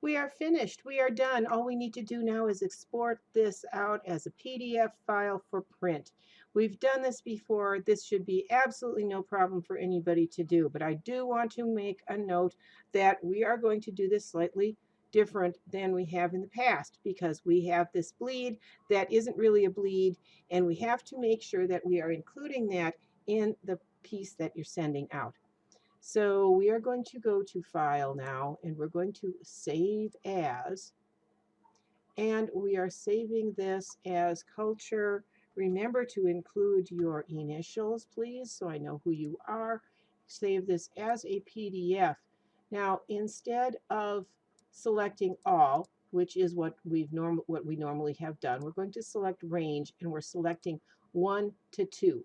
We are finished. We are done. All we need to do now is export this out as a PDF file for print. We've done this before. This should be absolutely no problem for anybody to do, but I do want to make a note that we are going to do this slightly different than we have in the past because we have this bleed that isn't really a bleed, and we have to make sure that we are including that in the piece that you're sending out. So we are going to go to File now, and we're going to Save As, and we are saving this as Culture. Remember to include your initials, please, so I know who you are. Save this as a PDF. Now, instead of selecting All, which is what we normally have done, we're going to select Range, and we're selecting 1 to 2.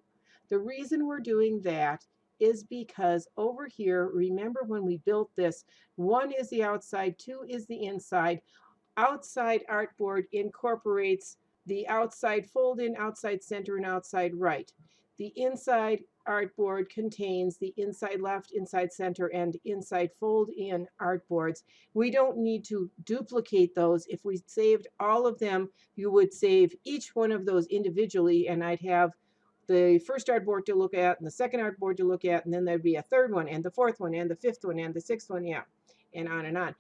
The reason we're doing that is because over here, remember when we built this, 1 is the outside, 2 is the inside. Outside artboard incorporates the outside fold in, outside center, and outside right. The inside artboard contains the inside left, inside center, and inside fold in artboards. We don't need to duplicate those. If we saved all of them, you would save each one of those individually, and I'd have the first artboard to look at, and the second artboard to look at, and then there'd be a third one, and the fourth one, and the fifth one, and the sixth one, yeah, and on and on.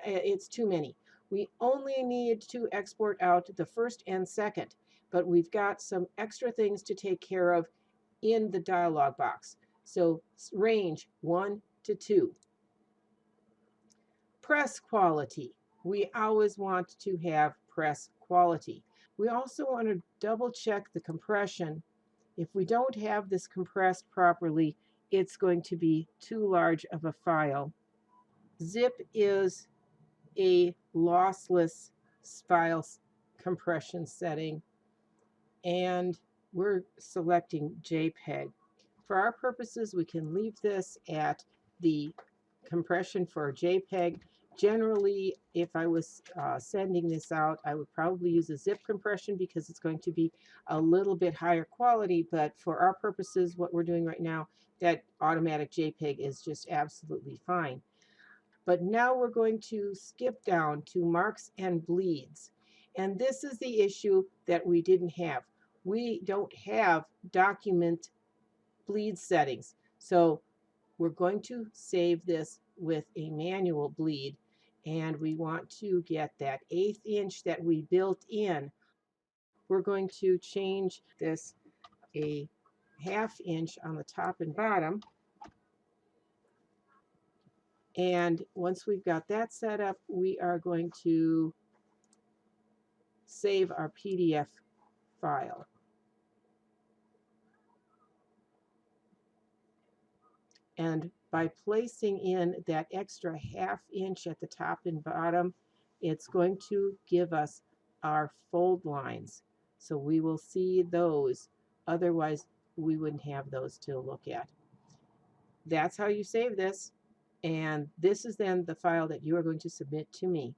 It's too many. We only need to export out the first and second, but we've got some extra things to take care of in the dialog box. So range 1 to 2. Press quality. We always want to have press quality. We also want to double check the compression. If we don't have this compressed properly, it's going to be too large of a file. Zip is a lossless file compression setting, and we're selecting JPEG. For our purposes, we can leave this at the compression for JPEG. Generally, if I was sending this out, I would probably use a zip compression because it's going to be a little bit higher quality, but for our purposes, what we're doing right now, that automatic JPEG is just absolutely fine. But now we're going to skip down to marks and bleeds. And this is the issue that we didn't have. We don't have document bleed settings. So we're going to save this with a manual bleed. And we want to get that 1/8 inch that we built in. We're going to change this a 1/2 inch on the top and bottom. And once we've got that set up, we are going to save our PDF file. And by placing in that extra 1/2 inch at the top and bottom, it's going to give us our fold lines. So we will see those. Otherwise, we wouldn't have those to look at. That's how you save this. And this is then the file that you are going to submit to me.